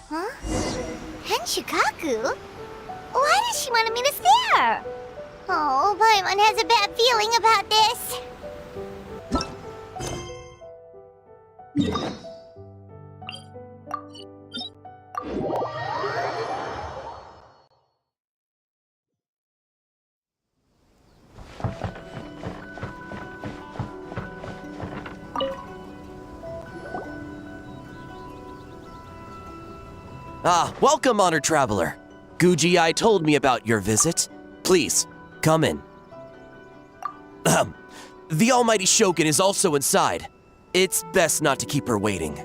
Huh? Henshikaku? Why does she want me to stare? Oh, Paimon has a bad feeling about this. Ah, welcome, honored traveler. Guji told me about your visit. Please, come in. The almighty Shogun is also inside. It's best not to keep her waiting.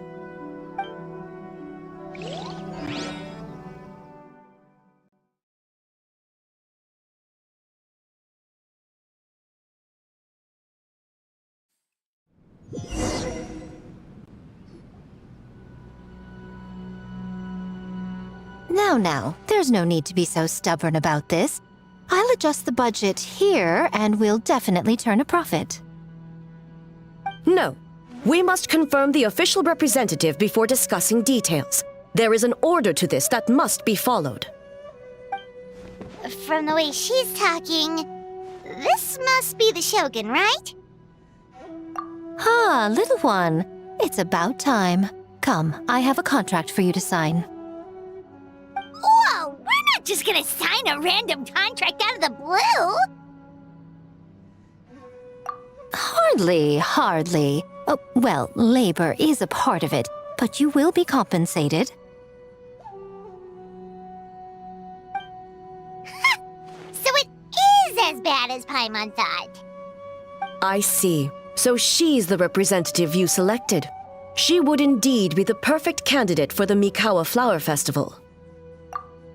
Now, there's no need to be so stubborn about this. I'll adjust the budget here, and we'll definitely turn a profit. No. We must confirm the official representative before discussing details. There is an order to this that must be followed. From the way she's talking, this must be the Shogun, right? Ah, little one. It's about time. Come, I have a contract for you to sign. Whoa! We're not just gonna sign a random contract out of the blue! Hardly. Oh, well, labor is a part of it, but you will be compensated. So it is as bad as Paimon thought. I see. So she's the representative you selected. She would indeed be the perfect candidate for the Miwaka Flower Festival.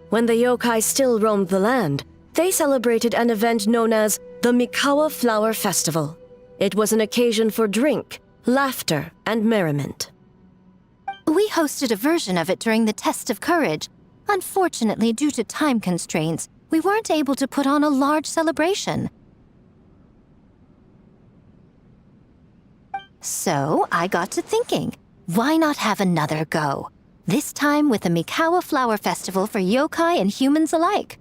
When the yokai still roamed the land, they celebrated an event known as the Miwaka Flower Festival. It was an occasion for drink, laughter, and merriment. We hosted a version of it during the Test of Courage. Unfortunately, due to time constraints, we weren't able to put on a large celebration. So, I got to thinking, why not have another go? This time with the Miwaka Flower Festival for yokai and humans alike.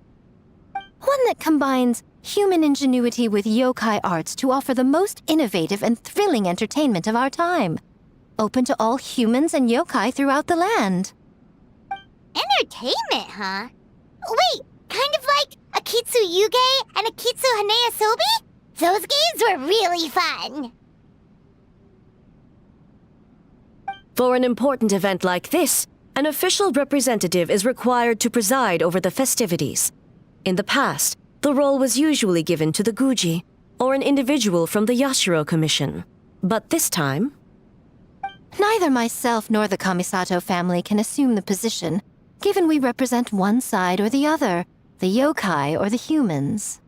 One that combines human ingenuity with yokai arts to offer the most innovative and thrilling entertainment of our time. Open to all humans and yokai throughout the land. Entertainment, huh? Wait, kind of like a Kitsu Yuge and a Kitsu Hanea Sobi? Those games were really fun. For an important event like this, an official representative is required to preside over the festivities. In the past, the role was usually given to the Guji, or an individual from the Yashiro Commission. But this time... Neither myself nor the Kamisato family can assume the position, given we represent one side or the other, the yokai or the humans.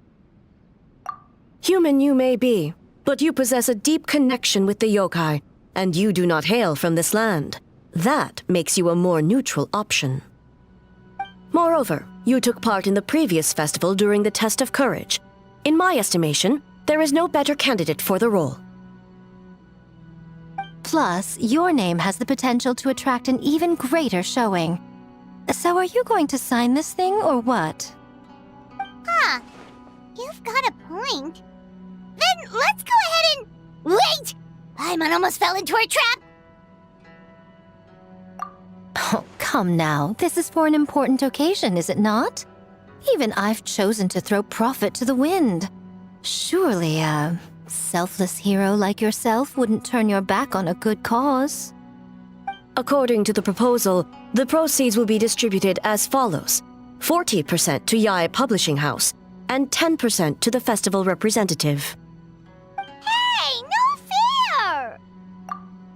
Human you may be, but you possess a deep connection with the yokai, and you do not hail from this land. That makes you a more neutral option. Moreover, you took part in the previous festival during the Test of Courage. In my estimation, there is no better candidate for the role. Plus, your name has the potential to attract an even greater showing. So are you going to sign this thing, or what? Huh. You've got a point. Then let's go ahead and... Wait! Paimon almost fell into our trap! Oh, come now. This is for an important occasion, is it not? Even I've chosen to throw profit to the wind. Surely a selfless hero like yourself wouldn't turn your back on a good cause. According to the proposal, the proceeds will be distributed as follows: 40% to Yae Publishing House, and 10% to the festival representative. Hey, no fair!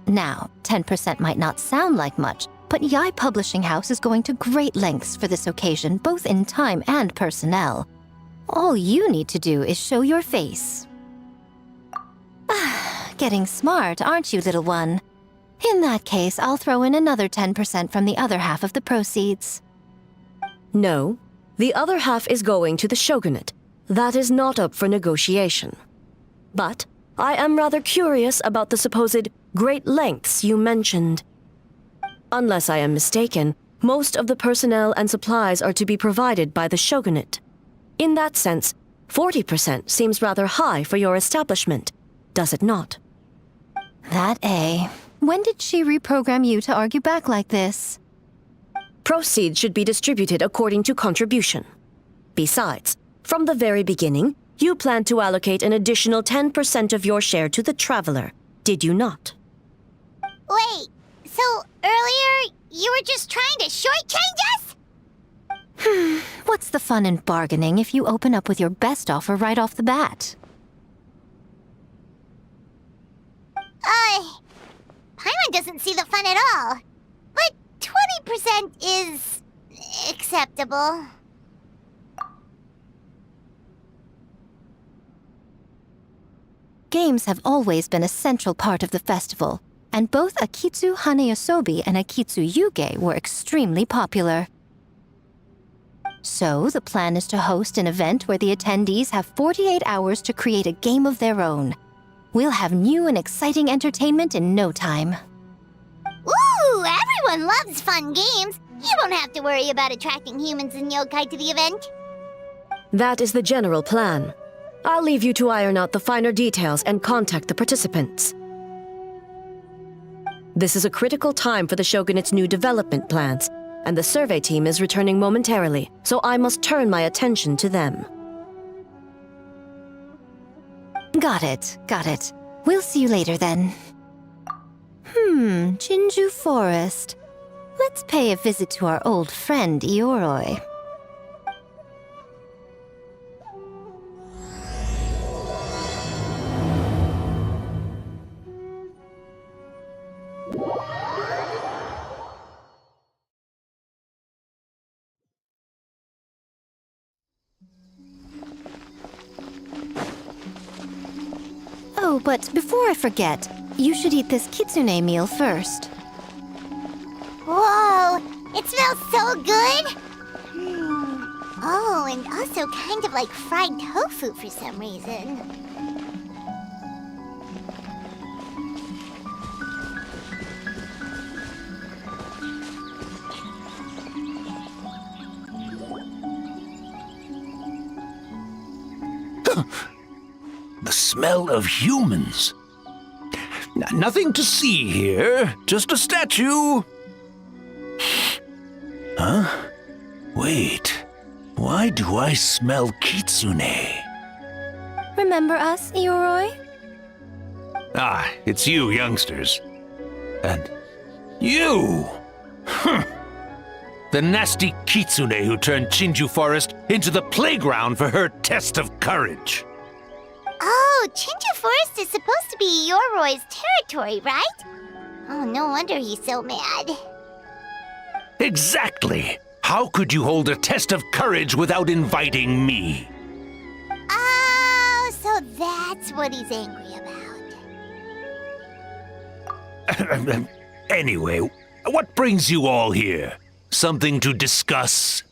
Now, 10% might not sound like much, but Yae Publishing House is going to great lengths for this occasion, both in time and personnel. All you need to do is show your face. Getting smart, aren't you, little one? In that case, I'll throw in another 10% from the other half of the proceeds. No, the other half is going to the shogunate. That is not up for negotiation. But I am rather curious about the supposed great lengths you mentioned. Unless I am mistaken, Most of the personnel and supplies are to be provided by the shogunate. In that sense, 40% seems rather high for your establishment, does it not? That A. When did she reprogram you to argue back like this? Proceeds should be distributed according to contribution. Besides, from the very beginning, you planned to allocate an additional 10% of your share to the traveler, did you not? Wait, so earlier you were just trying to shortchange us? What's the fun in bargaining if you open up with your best offer right off the bat? Paimon doesn't see the fun at all. But 20% is acceptable. Games have always been a central part of the festival, and both Akitsu Hanayosobi and Akitsu Yuge were extremely popular. So, the plan is to host an event where the attendees have 48 hours to create a game of their own. We'll have new and exciting entertainment in no time. Ooh, everyone loves fun games. You won't have to worry about attracting humans and yokai to the event. That is the general plan. I'll leave you to iron out the finer details and contact the participants. This is a critical time for the Shogunate's new development plans, and the survey team is returning momentarily, so I must turn my attention to them. Got it. We'll see you later then. Jinju Forest. Let's pay a visit to our old friend Ioroi. Oh, but before I forget, you should eat this kitsune meal first. Whoa, it smells so good! Oh, and also kind of like fried tofu for some reason. The smell of humans. Nothing to see here, just a statue. Huh? Wait, why do I smell kitsune? Remember us, Ioroi? Ah, it's you youngsters. And you! The nasty kitsune who turned Chinju Forest into the playground for her test of courage. Oh, Chinju Forest is supposed to be Yoroi's territory, right? Oh, no wonder he's so mad. Exactly! How could you hold a test of courage without inviting me? Oh, so that's what he's angry about. Anyway, what brings you all here? Something to discuss?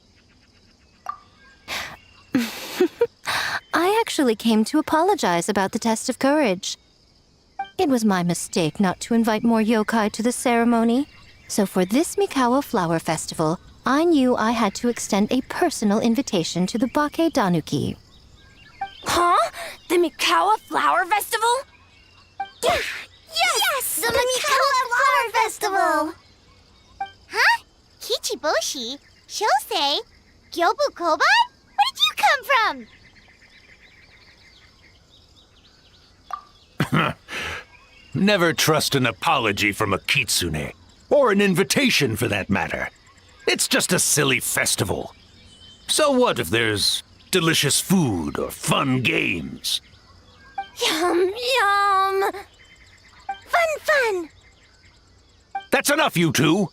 I actually came to apologize about the test of courage. It was my mistake not to invite more yokai to the ceremony. So for this Miwaka Flower Festival, I knew I had to extend a personal invitation to the Bake Danuki. Huh? The Miwaka Flower Festival? Yes! The Miwaka Flower Festival! Huh? Kichiboshi? Shosei? Gyobu Koban? Where did you come from? Never trust an apology from a kitsune. Or an invitation, for that matter. It's just a silly festival. So what if there's delicious food or fun games? Yum, yum! Fun! That's enough, you two!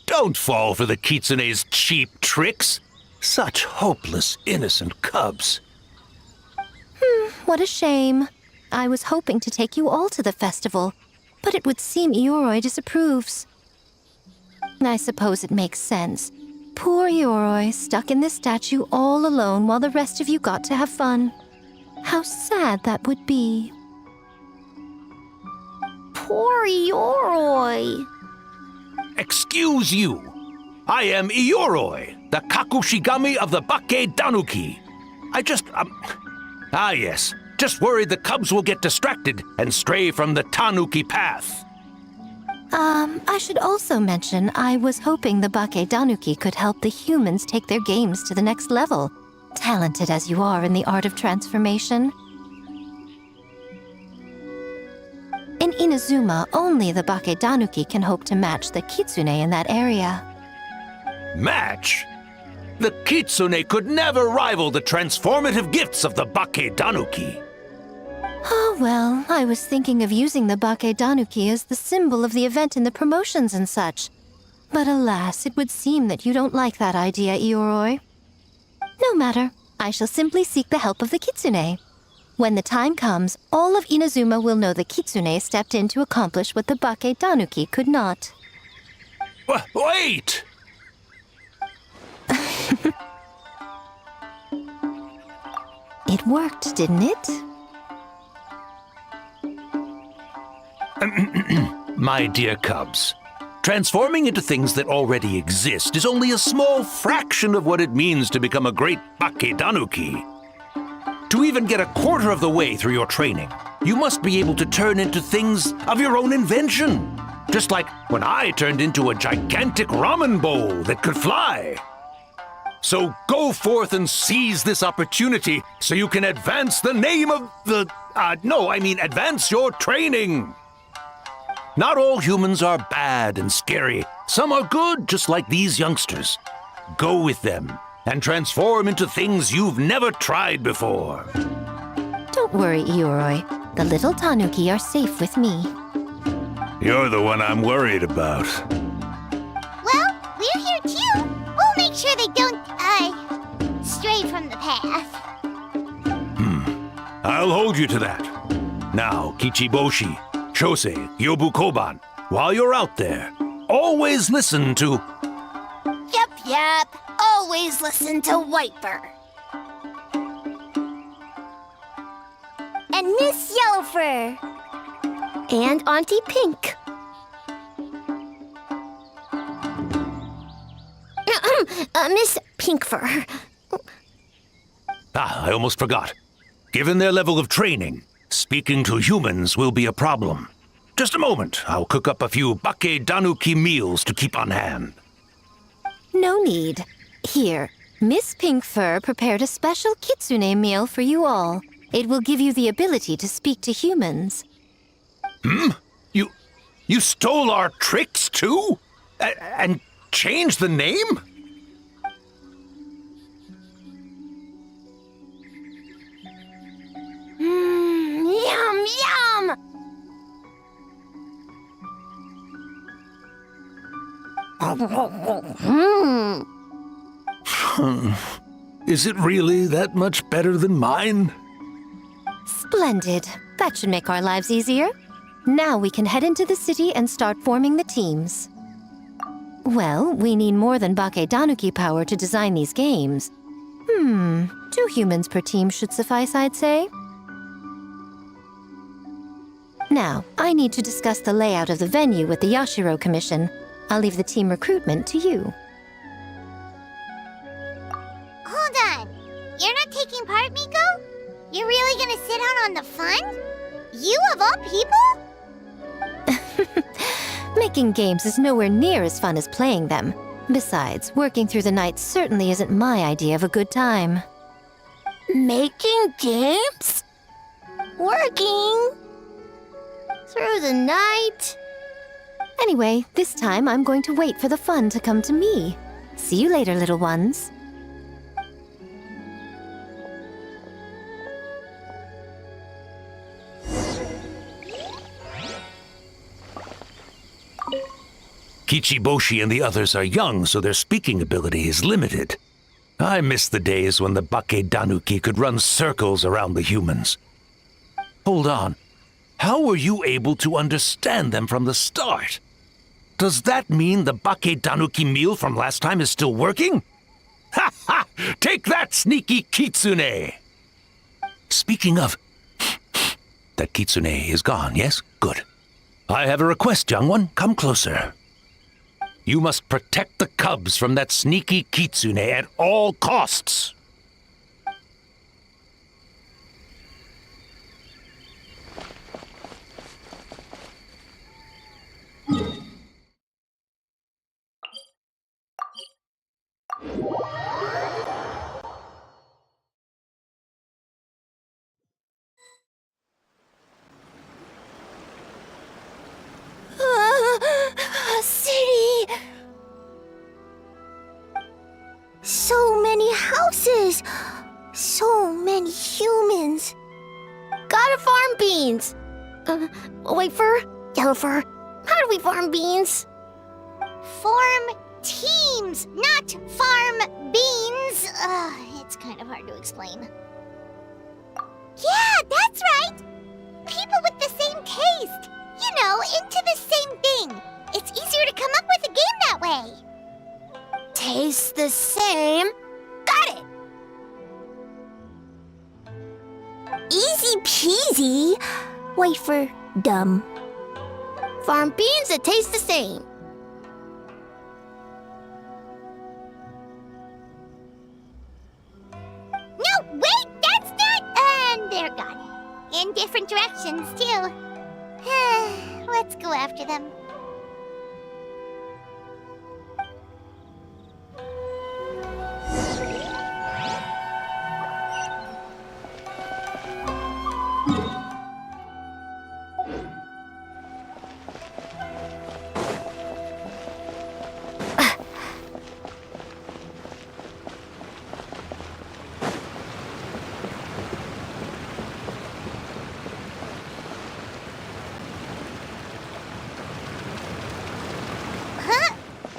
Don't fall for the kitsune's cheap tricks. Such hopeless, innocent cubs. What a shame. I was hoping to take you all to the festival, but it would seem Ioroi disapproves. I suppose it makes sense. Poor Ioroi, stuck in this statue all alone while the rest of you got to have fun. How sad that would be. Poor Yoroi. Excuse you. I am Ioroi, the Kakushigami of the Bake Danuki. Yes. Just worried the cubs will get distracted and stray from the Tanuki path. I should also mention I was hoping the Bake Danuki could help the humans take their games to the next level, talented as you are in the art of transformation. In Inazuma, only the Bake Danuki can hope to match the Kitsune in that area. Match? The Kitsune could never rival the transformative gifts of the Bake Danuki. Oh, well, I was thinking of using the Bake Danuki as the symbol of the event in the promotions and such. But alas, it would seem that you don't like that idea, Ioroi. No matter, I shall simply seek the help of the Kitsune. When the time comes, all of Inazuma will know the Kitsune stepped in to accomplish what the Bake Danuki could not. Wait! It worked, didn't it? My dear cubs, transforming into things that already exist is only a small fraction of what it means to become a great Bake Danuki. To even get a quarter of the way through your training, you must be able to turn into things of your own invention. Just like when I turned into a gigantic ramen bowl that could fly. So go forth and seize this opportunity so you can advance the name of the... advance your training. Not all humans are bad and scary. Some are good, just like these youngsters. Go with them and transform into things you've never tried before. Don't worry, Ioroi. The little Tanuki are safe with me. You're the one I'm worried about. Well, we're here too. We'll make sure they don't, stray from the path. I'll hold you to that. Now, Kichiboshi, Shosei, Yobu Koban, while you're out there, always listen to... Yep. Always listen to Wiper. And Miss Yellowfur. And Auntie Pink. Miss Pinkfur. I almost forgot. Given their level of training, speaking to humans will be a problem. Just a moment, I'll cook up a few Bake Danuki meals to keep on hand. No need. Here, Miss Pinkfur prepared a special kitsune meal for you all. It will give you the ability to speak to humans. You stole our tricks too? And changed the name? Yum, yum! Is it really that much better than mine? Splendid. That should make our lives easier. Now we can head into the city and start forming the teams. Well, we need more than Bake Danuki power to design these games. 2 humans per team should suffice, I'd say. Now, I need to discuss the layout of the venue with the Yashiro Commission. I'll leave the team recruitment to you. Hold on. You're not taking part, Miko? You're really gonna sit out on the fun? You of all people? Making games is nowhere near as fun as playing them. Besides, working through the night certainly isn't my idea of a good time. Making games? Working? Through the night? Anyway, this time I'm going to wait for the fun to come to me. See you later, little ones. Kichiboshi and the others are young, so their speaking ability is limited. I miss the days when the Bake Danuki could run circles around the humans. Hold on. How were you able to understand them from the start? Does that mean the Bake Danuki meal from last time is still working? Ha ha! Take that, sneaky kitsune! Speaking of... that kitsune is gone, yes? Good. I have a request, young one. Come closer. You must protect the cubs from that sneaky kitsune at all costs. City! So many houses! So many humans! Gotta farm beans! White fur? Yellow fur? How do we farm beans? Farm teams, not farm beans. It's kind of hard to explain. Yeah, that's right! People with the same taste. You know, into the same thing. It's easier to come up with a game that way. Tastes the same. Got it! Easy peasy. Wait for dumb. Farm beans that taste the same. No, wait, that's not... And they're gone. In different directions, too. Let's go after them.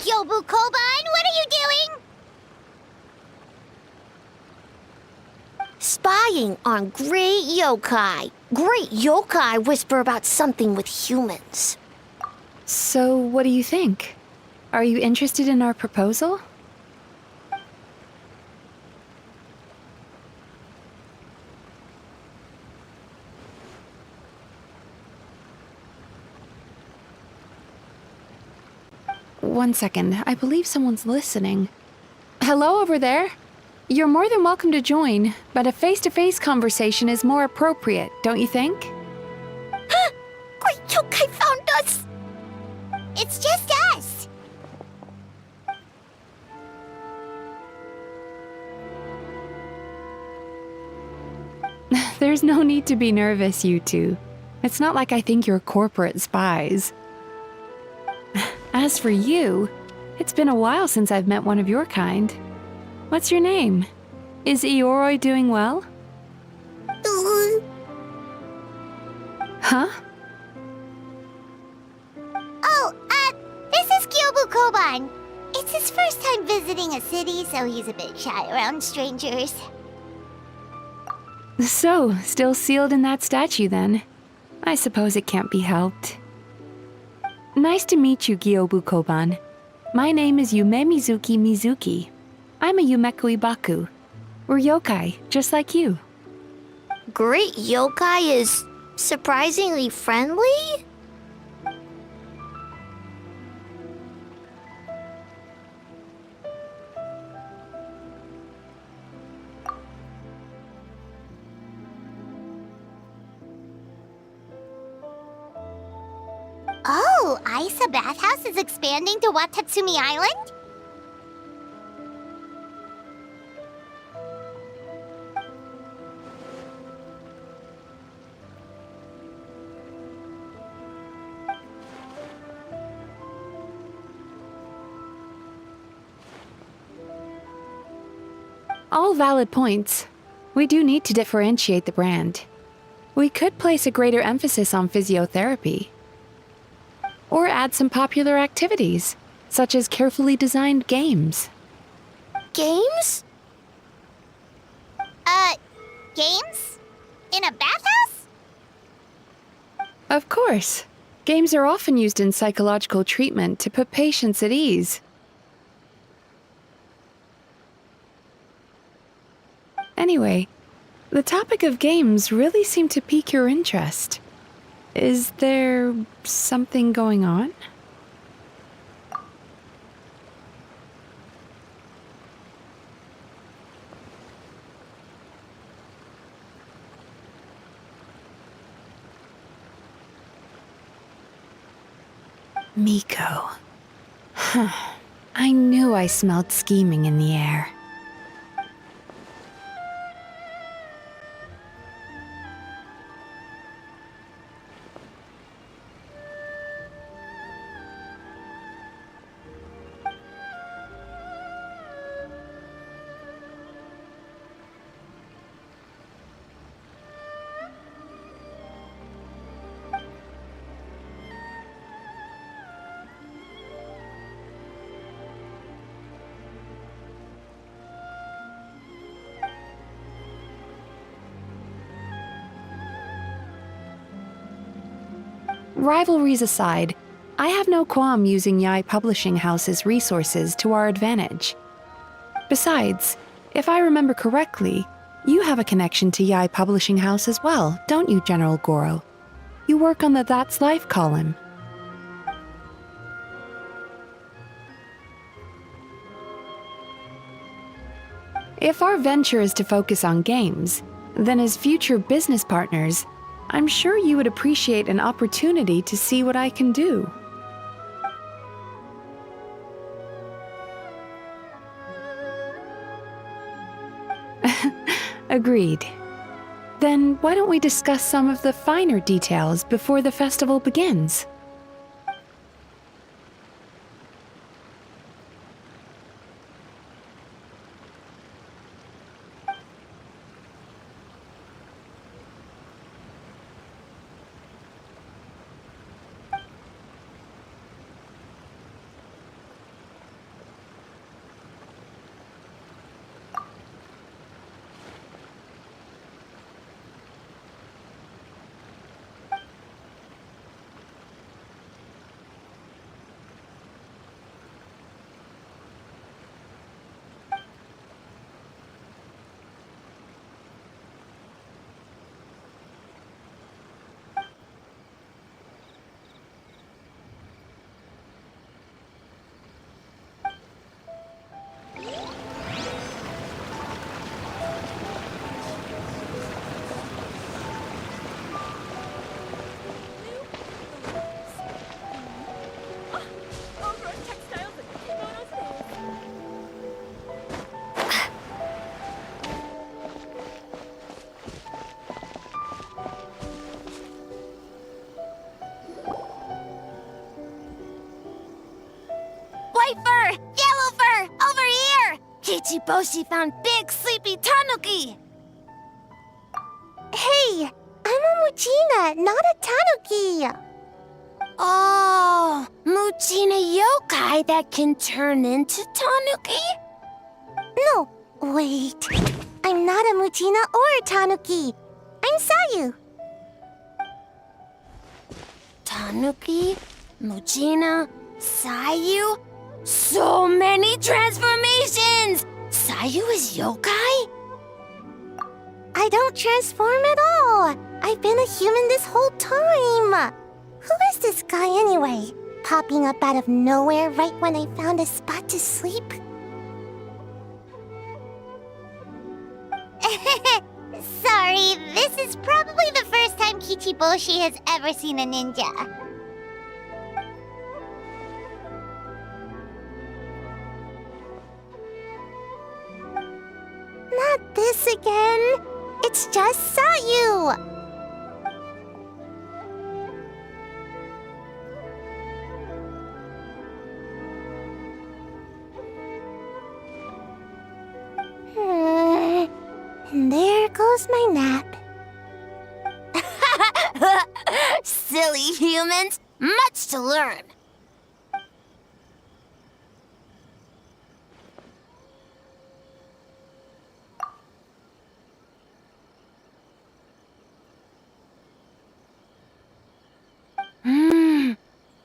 Yobu Koban, what are you doing? Spying on great yokai. Great yokai whisper about something with humans. So, what do you think? Are you interested in our proposal? One second, I believe someone's listening. Hello over there? You're more than welcome to join, but a face-to-face conversation is more appropriate, don't you think? Great yokai found us! It's just us. There's no need to be nervous, you two. It's not like I think you're corporate spies. As for you, it's been a while since I've met one of your kind. What's your name? Is Ioroi doing well? Huh? Oh, this is Gyobu Koban. It's his first time visiting a city, so he's a bit shy around strangers. So, still sealed in that statue then. I suppose it can't be helped. Nice to meet you, Gyobu Koban. My name is Yume Mizuki. I'm a Yumeku Ibaku. We're yokai, just like you. Great yokai is surprisingly friendly? Oh, Aisa Bathhouse is expanding to Watatsumi Island? All valid points. We do need to differentiate the brand. We could place a greater emphasis on physiotherapy. Or add some popular activities, such as carefully designed games. Games? Games? In a bathhouse? Of course. Games are often used in psychological treatment to put patients at ease. Anyway, the topic of games really seemed to pique your interest. Is there something going on? Miko. I knew I smelled scheming in the air. Rivalries aside, I have no qualm using Yae Publishing House's resources to our advantage. Besides, if I remember correctly, you have a connection to Yae Publishing House as well, don't you, General Gorou? You work on the That's Life column. If our venture is to focus on games, then as future business partners, I'm sure you would appreciate an opportunity to see what I can do. Agreed. Then why don't we discuss some of the finer details before the festival begins? White fur! Yellow fur! Over here! Kichiboshi found big sleepy tanuki! Hey! I'm a Muchina, not a tanuki! Oh, Muchina yokai that can turn into tanuki? No, wait. I'm not a Muchina or a tanuki. I'm Sayu. Tanuki, Muchina, Sayu? So many transformations! Sayu is yokai? I don't transform at all. I've been a human this whole time. Who is this guy anyway? Popping up out of nowhere right when I found a spot to sleep? Sorry, this is probably the first time Kichiboshi has ever seen a ninja. Not this again. It's just Sayu. And there goes my nap. Silly humans, much to learn.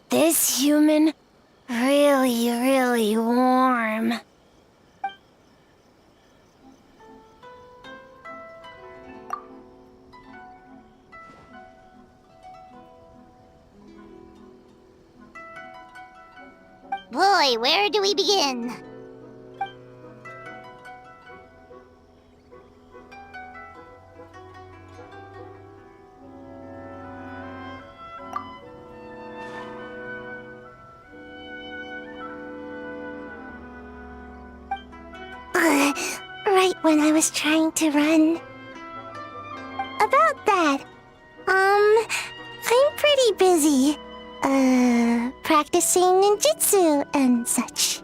This human, really warm. Boy, where do we begin? right when I was trying to run. About that, I'm pretty busy. Practicing ninjutsu and such.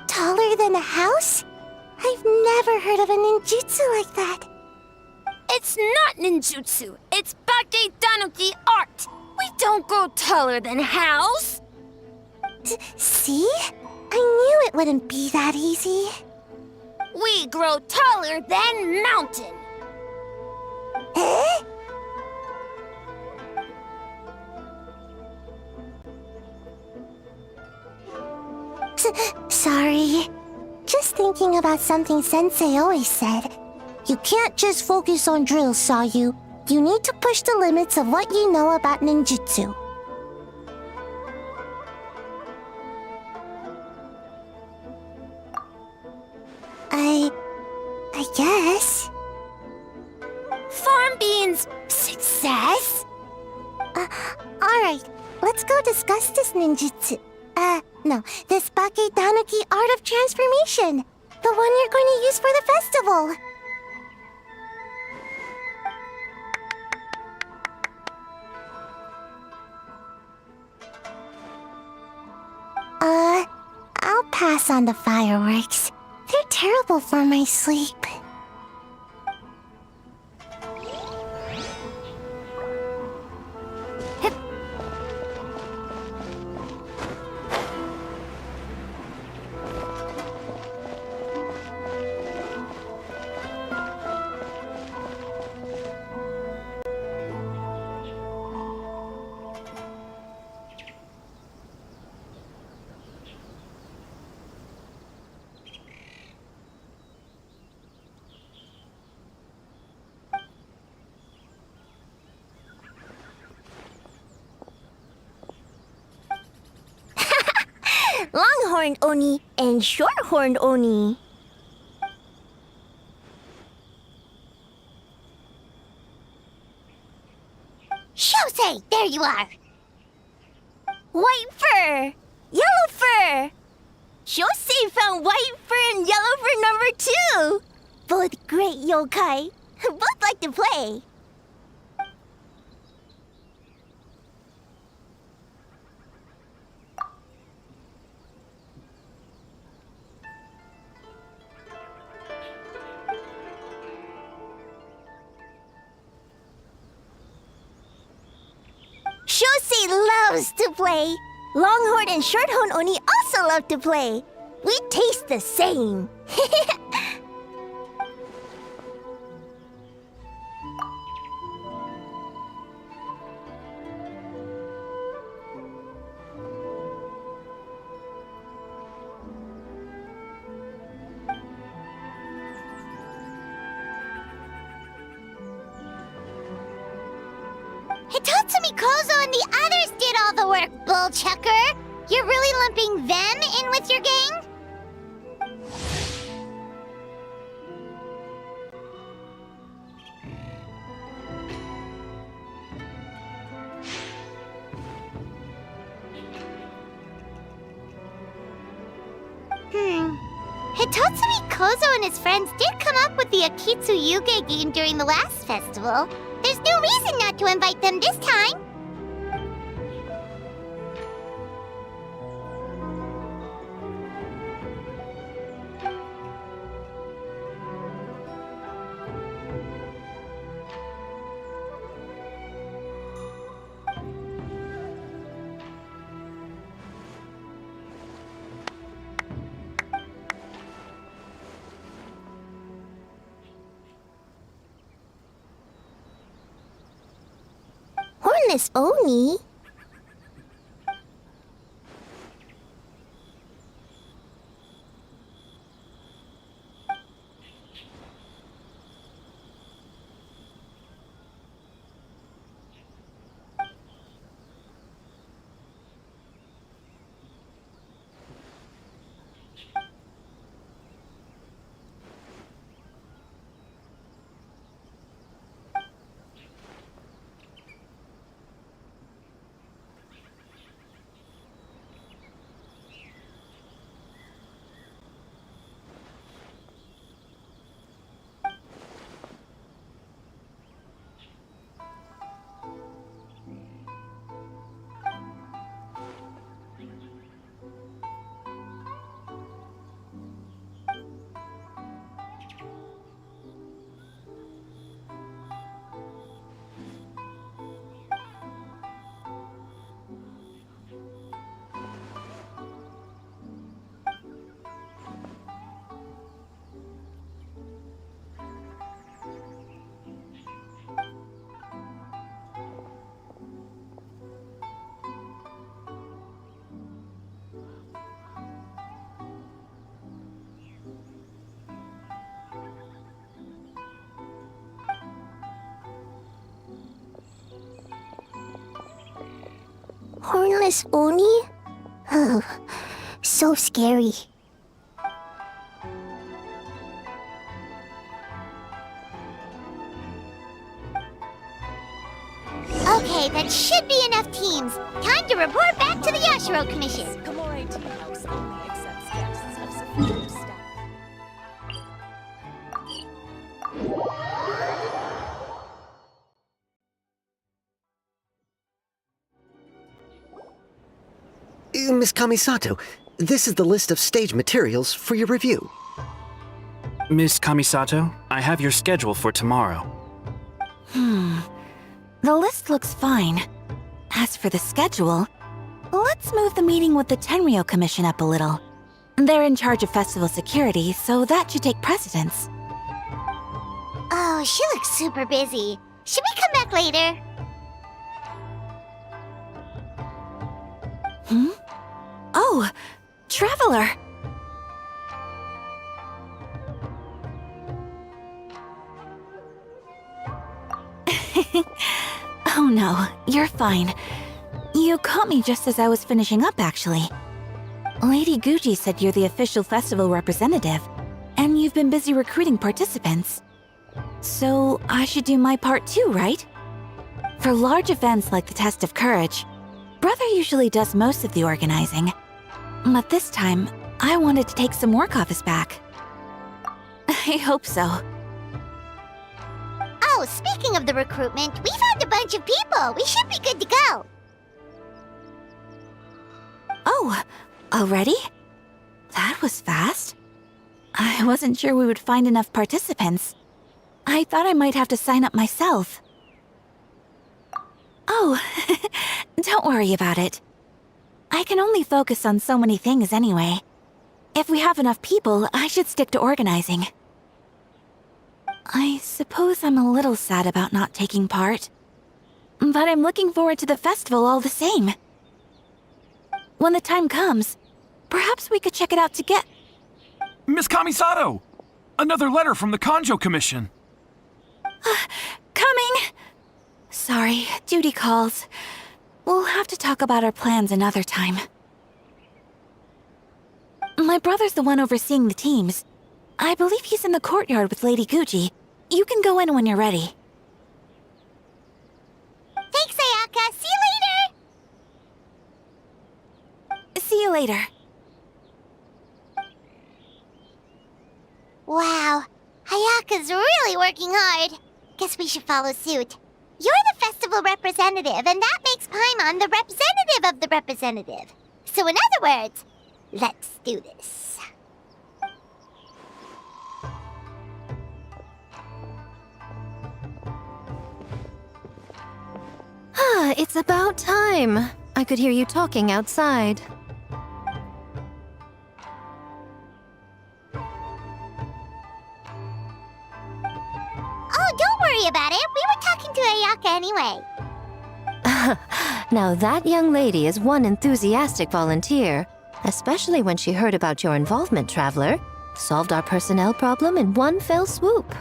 Taller than a house? I've never heard of a ninjutsu like that. It's not ninjutsu. It's Bake Danuki art. We don't grow taller than house. See? I knew it wouldn't be that easy. We grow taller than mountain. Eh? Sorry. Just thinking about something Sensei always said. You can't just focus on drills, Sayu. You need to push the limits of what you know about ninjutsu. I guess. Farm beans success? Alright, let's go discuss this ninjutsu. No, this Bake Danuki art of transformation. The one you're going to use for the festival. I'll pass on the fireworks. They're terrible for my sleep. Longhorned Oni and Shorthorned Oni. Shosei, there you are. White fur! Yellow fur! Shosei found white fur and yellow fur number 2! Both great yokai. Both like to play. Shosei loves to play. Longhorn and Shorthorn Oni also love to play. We taste the same. Hitatsumi Kozo and the others did all the work, bullchucker. You're really lumping them in with your gang? Hitatsumi Kozo and his friends did come up with the Akitsu Yuge game during the last festival. There's no reason not to invite them this time. Hornless Oni? Hornless Oni? Oh, so scary. Okay, that should be enough teams. Time to report back to the Yashiro Commission. Miss Kamisato, this is the list of stage materials for your review. Miss Kamisato, I have your schedule for tomorrow. The list looks fine. As for the schedule, let's move the meeting with the Tenryo Commission up a little. They're in charge of festival security, so that should take precedence. Oh, she looks super busy. Should we come back later? Oh, Traveler! Oh no, you're fine. You caught me just as I was finishing up, actually. Lady Guji said you're the official festival representative, and you've been busy recruiting participants. So I should do my part too, right? For large events like the Test of Courage, Brother usually does most of the organizing. But this time, I wanted to take some work off his back. I hope so. Oh, speaking of the recruitment, we found a bunch of people. We should be good to go. Oh, already? That was fast. I wasn't sure we would find enough participants. I thought I might have to sign up myself. Oh, don't worry about it. I can only focus on so many things anyway. If we have enough people, I should stick to organizing. I suppose I'm a little sad about not taking part. But I'm looking forward to the festival all the same. When the time comes, perhaps we could check it out together. Miss Kamisato! Another letter from the Kanjo Commission. Coming! Sorry, duty calls. We'll have to talk about our plans another time. My brother's the one overseeing the teams. I believe he's in the courtyard with Lady Guji. You can go in when you're ready. Thanks, Ayaka. See you later. See you later. Wow, Ayaka's really working hard. Guess we should follow suit. You're the festival representative, and that makes Paimon the representative of the representative. So in other words, let's do this. It's about time. I could hear you talking outside. Oh, don't worry about it. We were talking to Ayaka anyway. Now that young lady is one enthusiastic volunteer, especially when she heard about your involvement, Traveler. Solved our personnel problem in one fell swoop.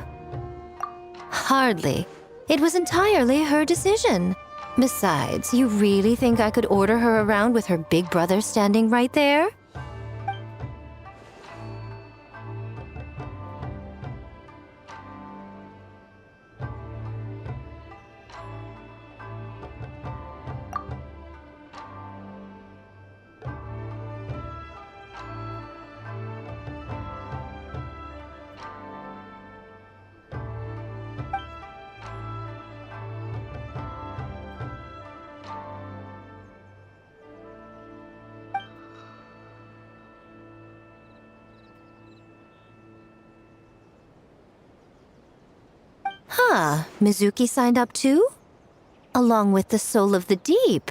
Hardly. It was entirely her decision. Besides, you really think I could order her around with her big brother standing right there? Mizuki signed up too? Along with the Soul of the Deep.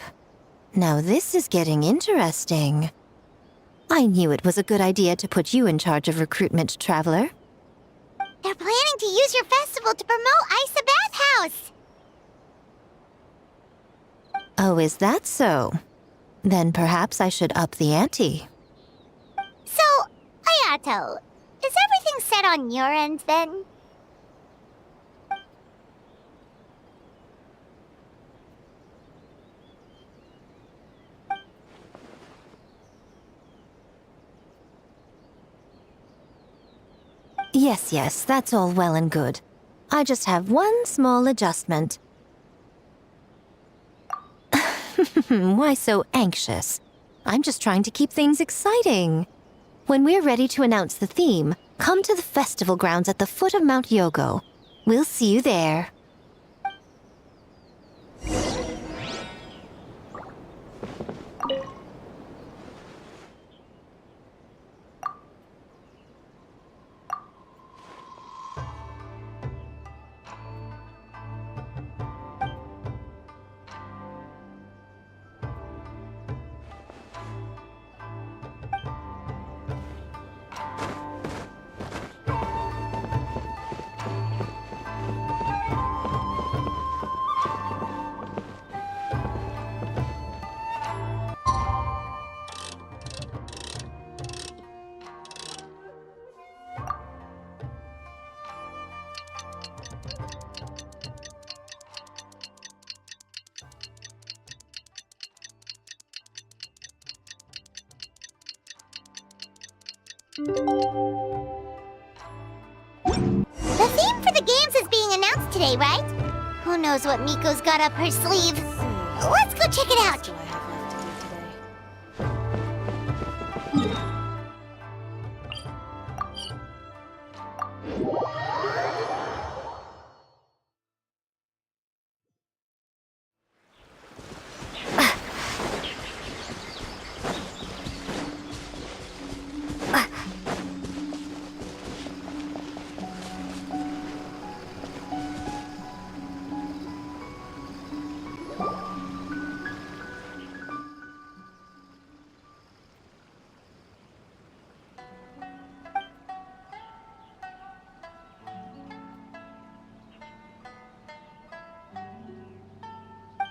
Now this is getting interesting. I knew it was a good idea to put you in charge of recruitment, Traveler. They're planning to use your festival to promote Isa Bathhouse. Oh, is that so? Then perhaps I should up the ante. So, Ayato, is everything set on your end then? Yes, that's all well and good. I just have one small adjustment. Why so anxious? I'm just trying to keep things exciting. When we're ready to announce the theme, come to the festival grounds at the foot of Mount Yogo. We'll see you there. The theme for the games is being announced today, right? Who knows what Miko's got up her sleeve? Let's go check it out.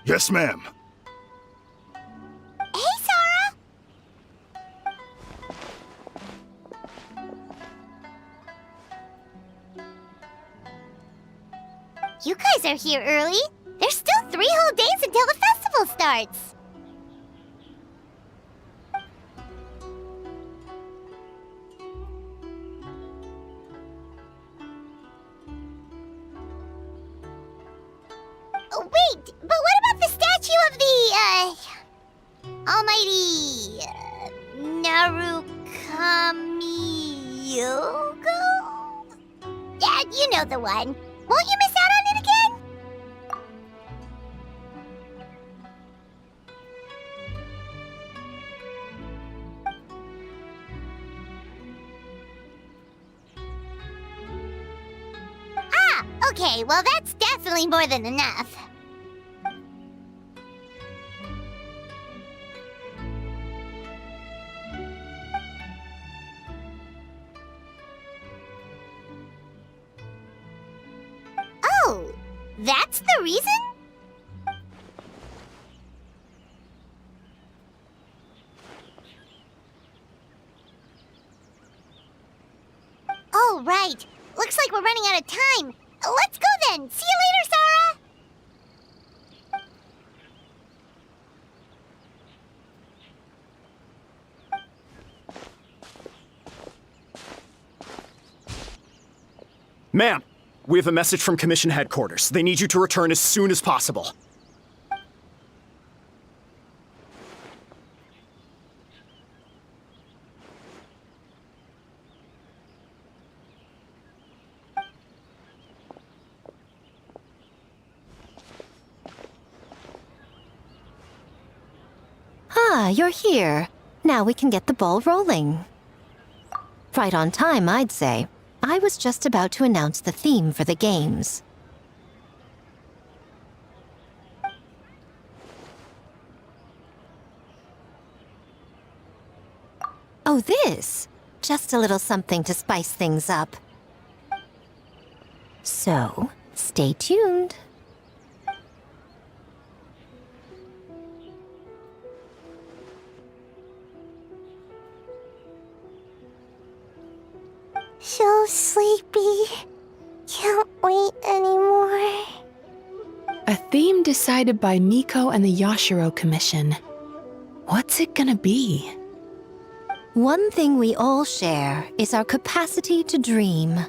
Yes, ma'am. Hey, Sora! You guys are here early. There's still 3 whole days until the festival starts. Oh, wait, but what about the statue of the, almighty, Narukami-yogo? Yeah, you know the one. Won't you miss out on it again? Ah, okay, well that's definitely more than enough. Oh, that's the reason? Oh, right. Looks like we're running out of time. Let's go then. See you later, Sora. Ma'am, we have a message from Commission Headquarters. They need you to return as soon as possible. Ah, you're here. Now we can get the ball rolling. Right on time, I'd say. I was just about to announce the theme for the games. Oh, this? Just a little something to spice things up. So, stay tuned. So sleepy. Can't wait anymore. A theme decided by Miko and the Yashiro Commission. What's it gonna be? One thing we all share is our capacity to dream.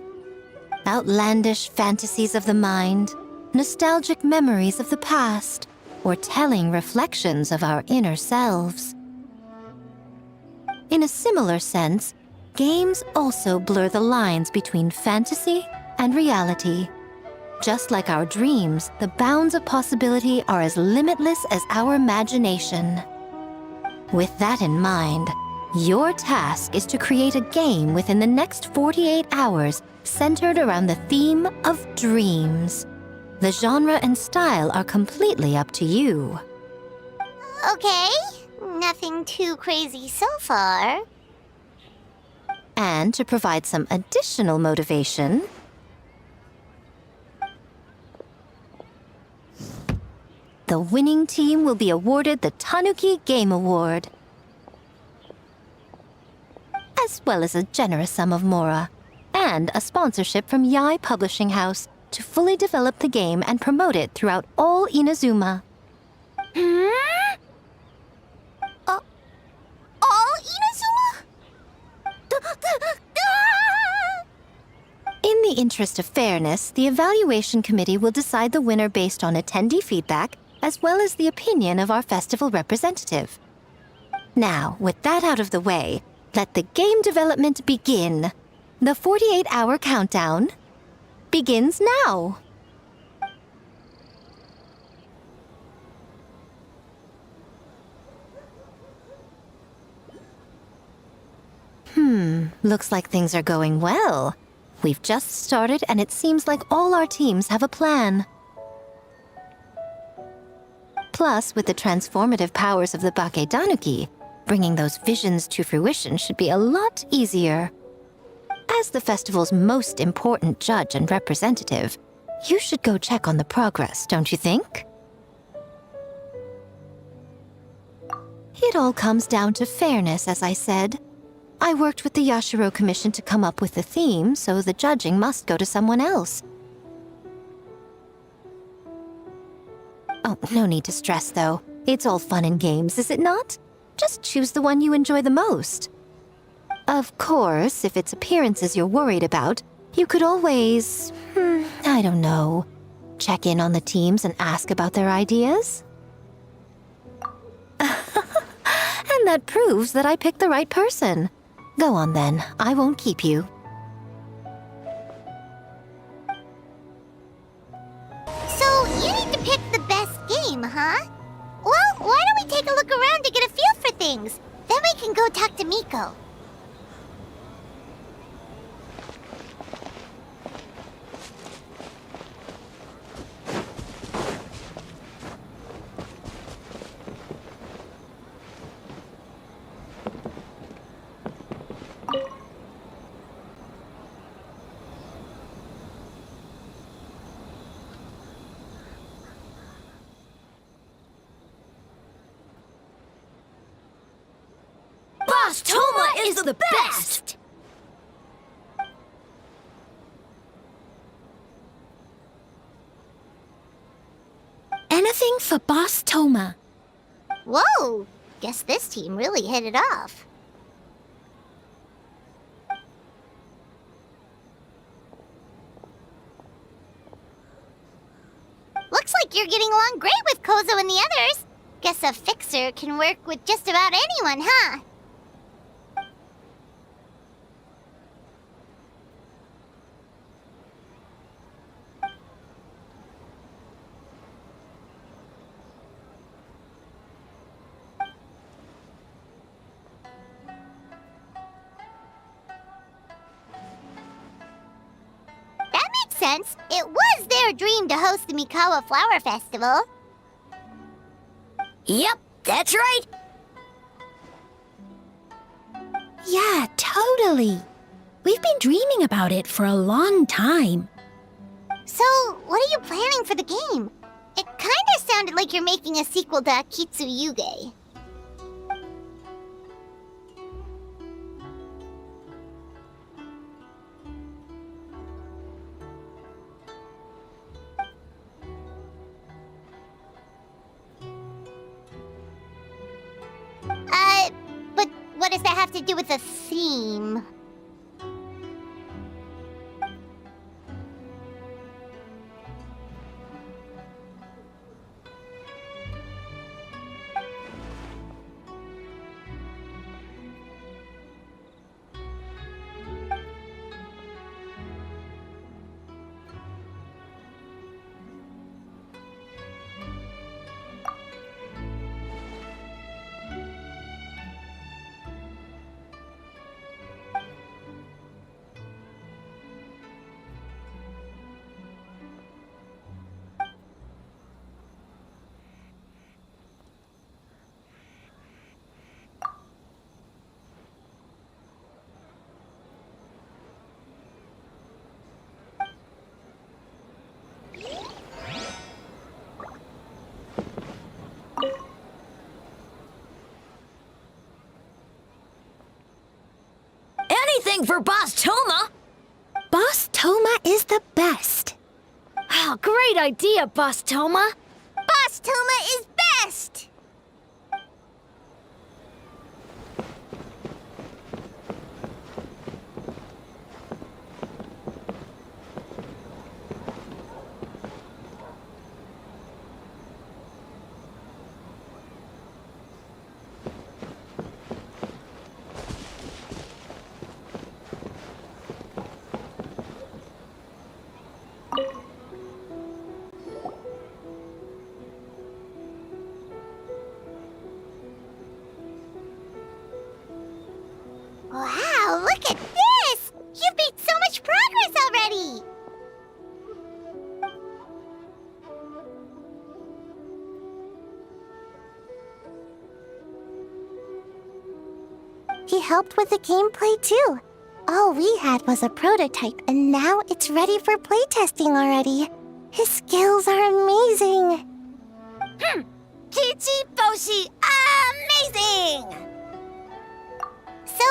Outlandish fantasies of the mind, nostalgic memories of the past, or telling reflections of our inner selves. In a similar sense, games also blur the lines between fantasy and reality. Just like our dreams, the bounds of possibility are as limitless as our imagination. With that in mind, your task is to create a game within the next 48 hours centered around the theme of dreams. The genre and style are completely up to you. Okay, nothing too crazy so far. And to provide some additional motivation, the winning team will be awarded the Tanuki Game Award, as well as a generous sum of mora, and a sponsorship from Yai Publishing House to fully develop the game and promote it throughout all Inazuma. All Inazuma? In the interest of fairness, the evaluation committee will decide the winner based on attendee feedback, as well as the opinion of our festival representative. Now, with that out of the way, let the game development begin. The 48-hour countdown begins now. Looks like things are going well. We've just started and it seems like all our teams have a plan. Plus, with the transformative powers of the Bakedanuki, bringing those visions to fruition should be a lot easier. As the festival's most important judge and representative, you should go check on the progress, don't you think? It all comes down to fairness, as I said. I worked with the Yashiro Commission to come up with the theme, so the judging must go to someone else. Oh, no need to stress, though. It's all fun and games, is it not? Just choose the one you enjoy the most. Of course, if it's appearances you're worried about, you could always, I don't know, check in on the teams and ask about their ideas. And that proves that I picked the right person. Go on then, I won't keep you. So, you need to pick the best game, huh? Well, why don't we take a look around to get a feel for things? Then we can go talk to Miko. Thoma is the best! Anything for Boss Thoma. Whoa! Guess this team really hit it off. Looks like you're getting along great with Kozo and the others. Guess a fixer can work with just about anyone, huh? Sense. It was their dream to host the Miwaka Flower Festival. Yep, that's right. Yeah, totally. We've been dreaming about it for a long time. So, what are you planning for the game? It kinda sounded like you're making a sequel to Akitsu Yuge. But what what does that have to do with the theme? Anything for Boss Thoma! Boss Thoma is the best. Oh, great idea, Boss Thoma! Boss Thoma is best! Wow, look at this! You've made so much progress already! He helped with the gameplay too. All we had was a prototype, and now it's ready for playtesting already. His skills are amazing. Kichi Boshi, amazing! So,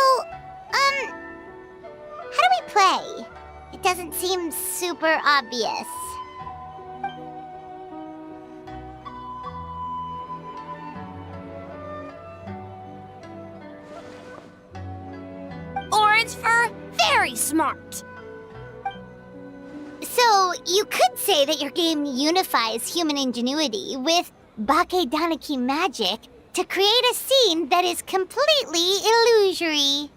how do we play? It doesn't seem super obvious. Orange fur, very smart. So, you could say that your game unifies human ingenuity with Bakedanaki magic to create a scene that is completely illusory.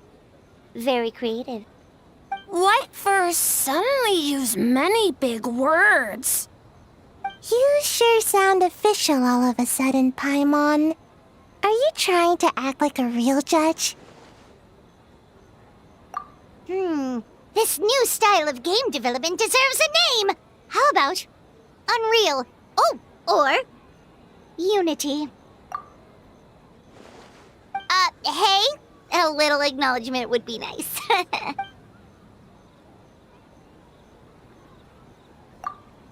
Very creative. White fur suddenly use many big words. You sure sound official all of a sudden, Paimon. Are you trying to act like a real judge? This new style of game development deserves a name! How about Unreal? Oh, or Unity. Hey? A little acknowledgement would be nice.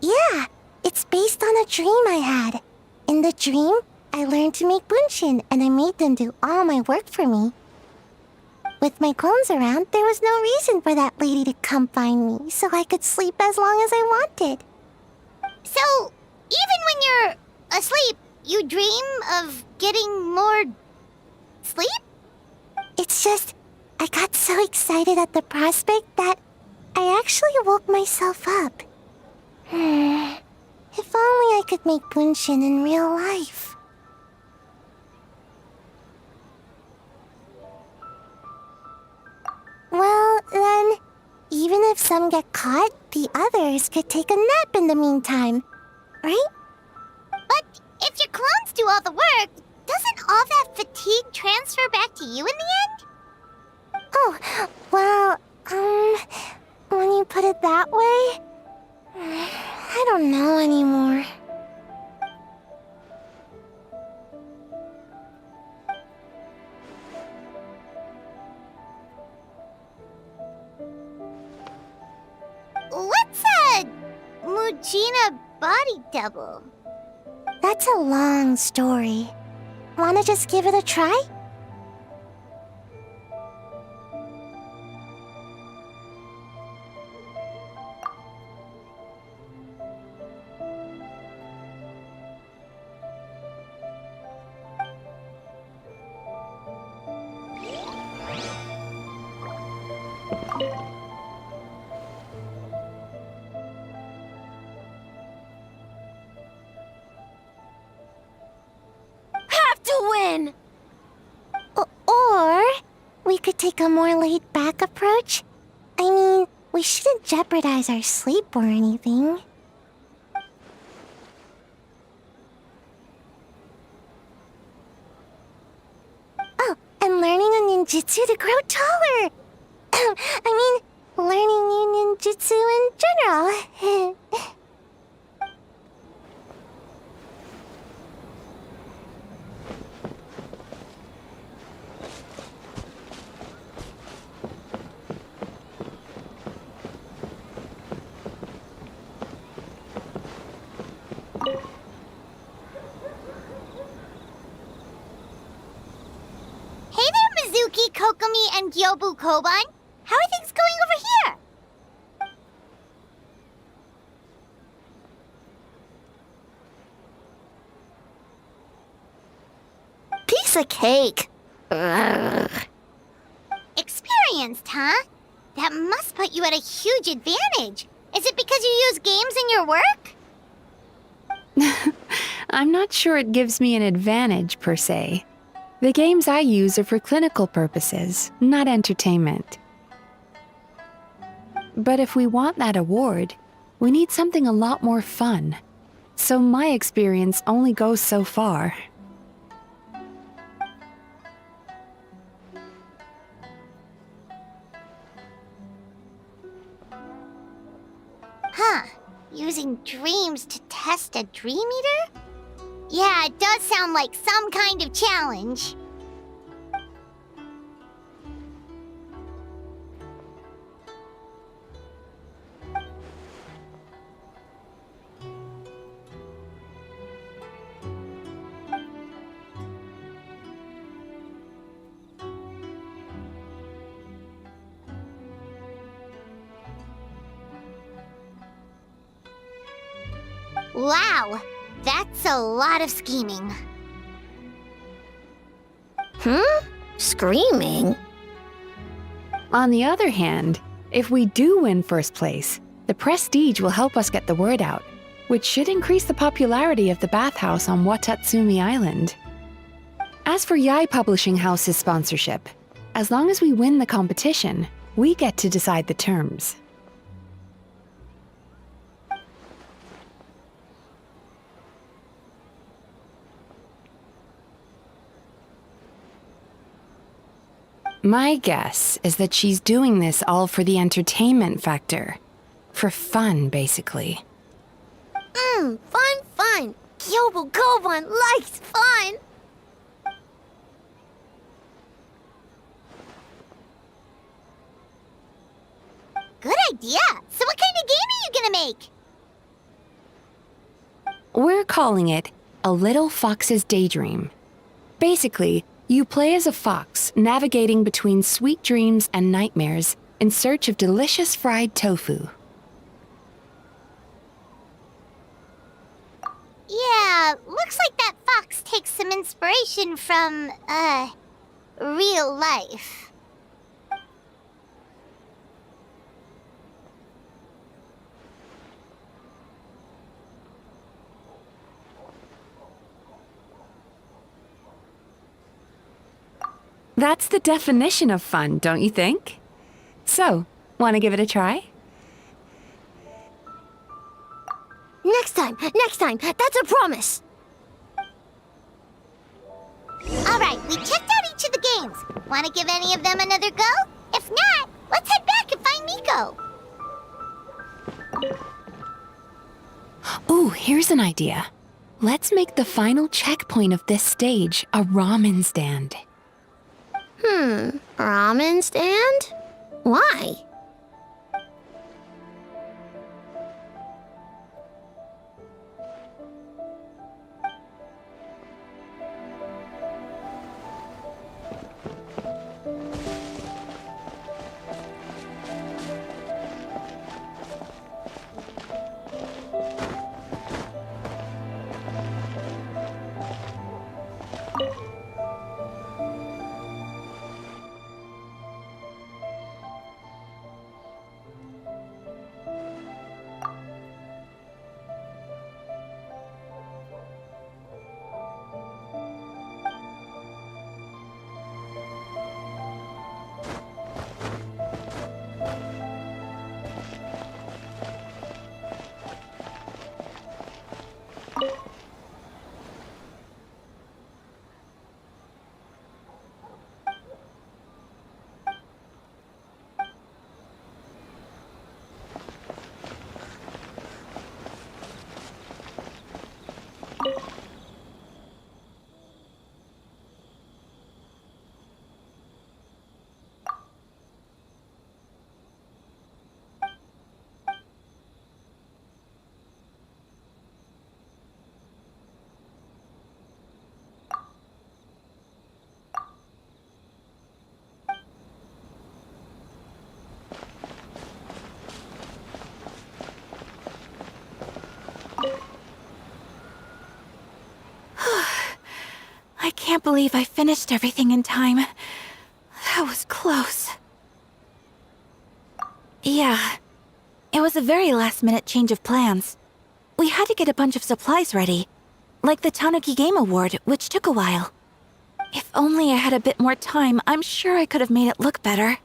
Yeah, it's based on a dream I had. In the dream, I learned to make bunshin, and I made them do all my work for me. With my clones around, there was no reason for that lady to come find me, so I could sleep as long as I wanted. So, even when you're asleep, you dream of getting more sleep? It's just, I got so excited at the prospect that I actually woke myself up. If only I could make bunshin in real life. Well, then, even if some get caught, the others could take a nap in the meantime, right? But if your clones do all the work, doesn't all that fatigue transfer back to you in the end? Oh, well, when you put it that way, I don't know anymore. What's a Mujina body double? That's a long story. Wanna just give it a try? take a more laid-back approach? I mean, we shouldn't jeopardize our sleep or anything. Oh, and learning a ninjutsu to grow taller! I mean, learning new ninjutsu in general. Hey there, Mizuki, Kokomi, and Gyobu Koban. How are things going over here? Piece of cake. Ugh. Experienced, huh? That must put you at a huge advantage. Is it because you use games in your work? I'm not sure it gives me an advantage, per se. The games I use are for clinical purposes, not entertainment. But if we want that award, we need something a lot more fun. So my experience only goes so far. Huh. Using dreams to test a dream eater? Yeah, it does sound like some kind of challenge. Wow, that's a lot of scheming. Screaming? On the other hand, if we do win first place, the prestige will help us get the word out, which should increase the popularity of the bathhouse on Watatsumi Island. As for Yae Publishing House's sponsorship, as long as we win the competition, we get to decide the terms. My guess is that she's doing this all for the entertainment factor. For fun, basically. Fun. Gyobu Koban likes fun. Good idea. So what kind of game are you gonna make? We're calling it A Little Fox's Daydream. Basically, you play as a fox navigating between sweet dreams and nightmares in search of delicious fried tofu. Yeah, looks like that fox takes some inspiration from, real life. That's the definition of fun, don't you think? So, want to give it a try? Next time. That's a promise. Alright, we checked out each of the games. Want to give any of them another go? If not, let's head back and find Miko. Ooh, here's an idea. Let's make the final checkpoint of this stage a ramen stand. Ramen stand? Why? I can't believe I finished everything in time. That was close. Yeah, it was a very last-minute change of plans. We had to get a bunch of supplies ready, like the Tanuki Game Award, which took a while. If only I had a bit more time, I'm sure I could have made it look better.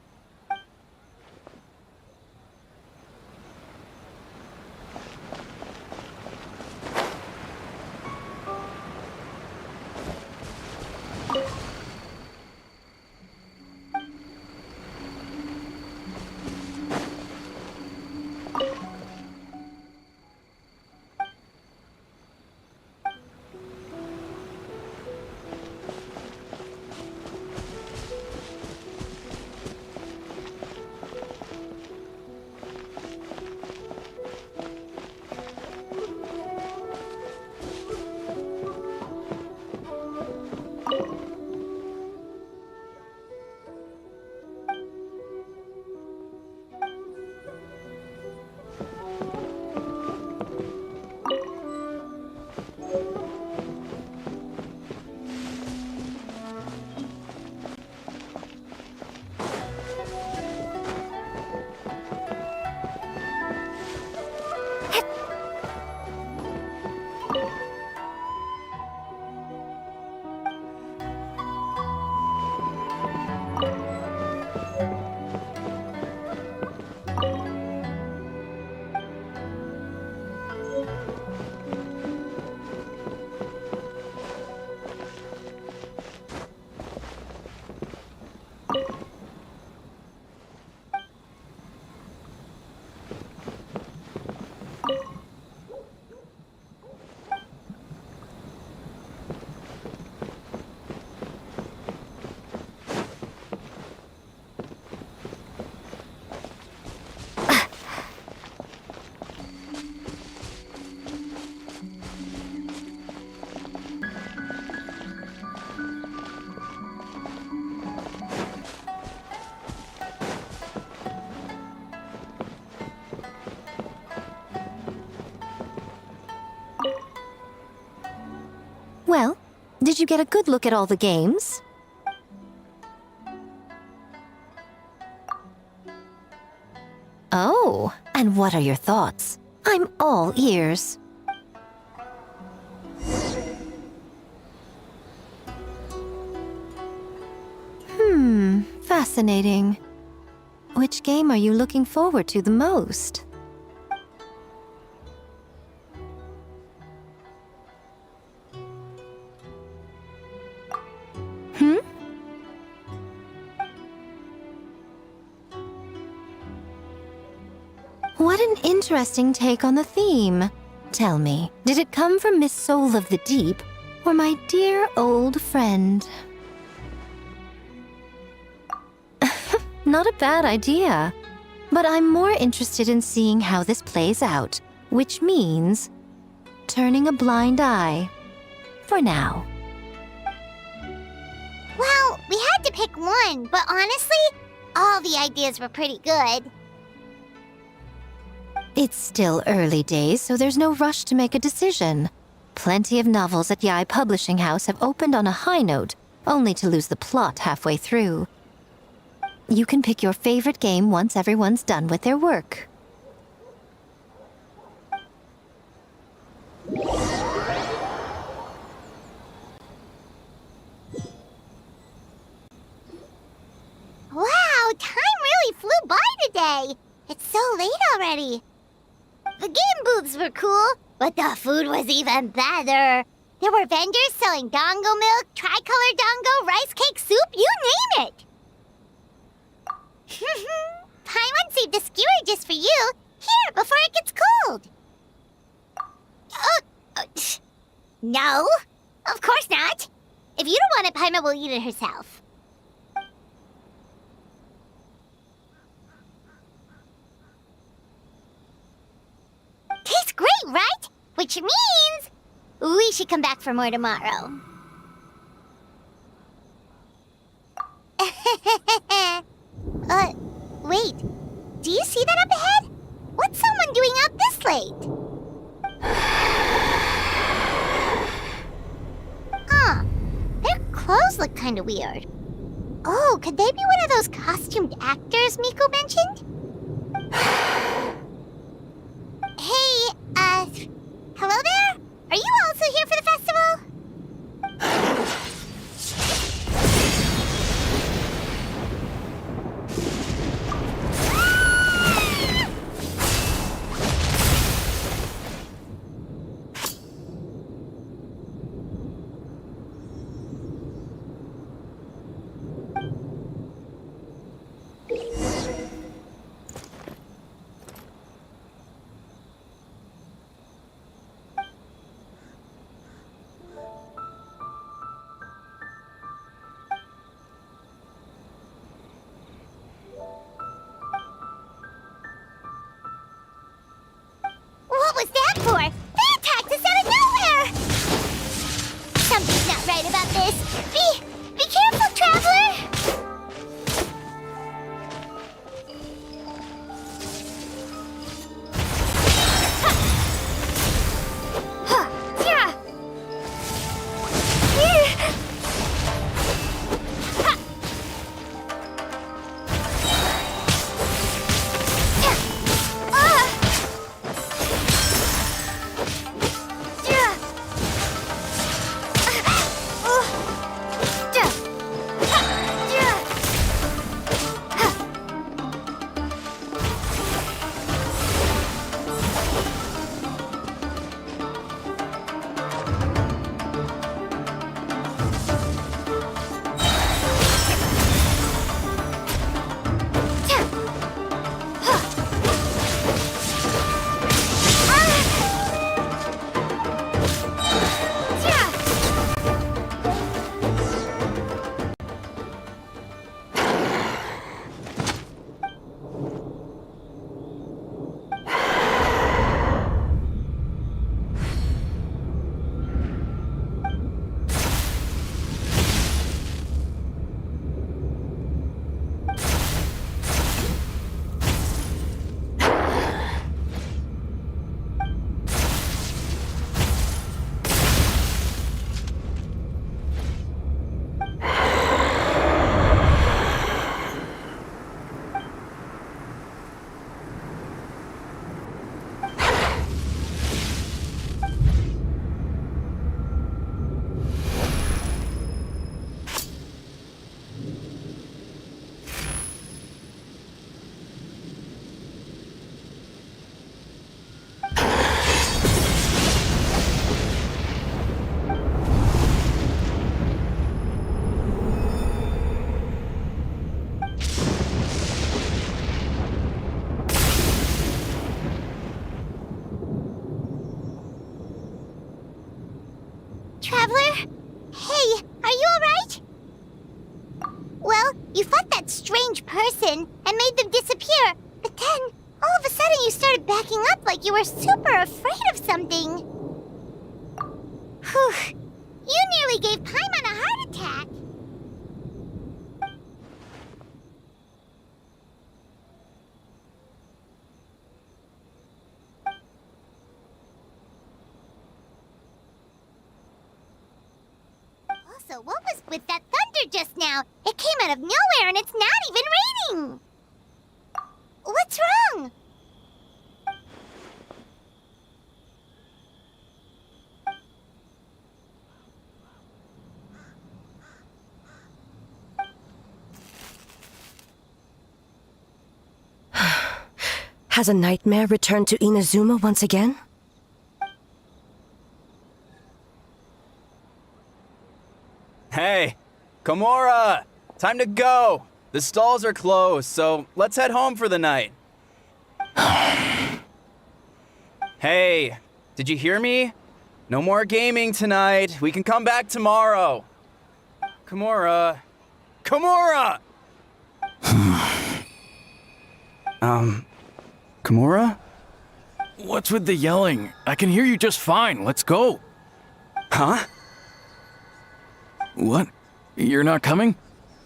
Well, did you get a good look at all the games? Oh, and what are your thoughts? I'm all ears. Fascinating. Which game are you looking forward to the most? What an interesting take on the theme. Tell me, did it come from Miss Soul of the Deep, or my dear old friend? Not a bad idea. But I'm more interested in seeing how this plays out, which means turning a blind eye. For now. Well, we had to pick one, but honestly, all the ideas were pretty good. It's still early days, so there's no rush to make a decision. Plenty of novels at Yae Publishing House have opened on a high note, only to lose the plot halfway through. You can pick your favorite game once everyone's done with their work. Wow, time really flew by today. It's so late already. The game booths were cool, but the food was even better. There were vendors selling dango milk, tricolor dango, rice cake soup, you name it. Paimon saved a skewer just for you. Here, before it gets cold. No, of course not. If you don't want it, Paimon will eat it herself. Tastes great, right? Which means we should come back for more tomorrow. Wait. Do you see that up ahead? What's someone doing up this late? Huh. There look kinda weird. Oh, could they be one of those costumed actors Miko mentioned? Hey, hello there? Are you also here for the festival? What was that for? They attacked us out of nowhere! Something's not right about this. Be careful, traveler! Traveler? Hey, are you alright? Well, you fought that strange person and made them disappear, but then, all of a sudden you started backing up like you were super afraid of something. Whew. You nearly gave Paimon a heart attack. Also, what was with that thunder just now? It came out of nowhere and it's not even raining! What's wrong? Has a nightmare returned to Inazuma once again? Hey, Komura! Time to go! The stalls are closed, so let's head home for the night. Hey, did you hear me? No more gaming tonight. We can come back tomorrow. Komura. Komura! Komura? What's with the yelling? I can hear you just fine. Let's go. Huh? What? You're not coming?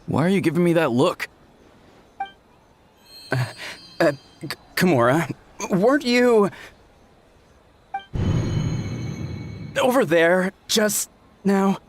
Why are you giving me that look? Komura, weren't you over there just now?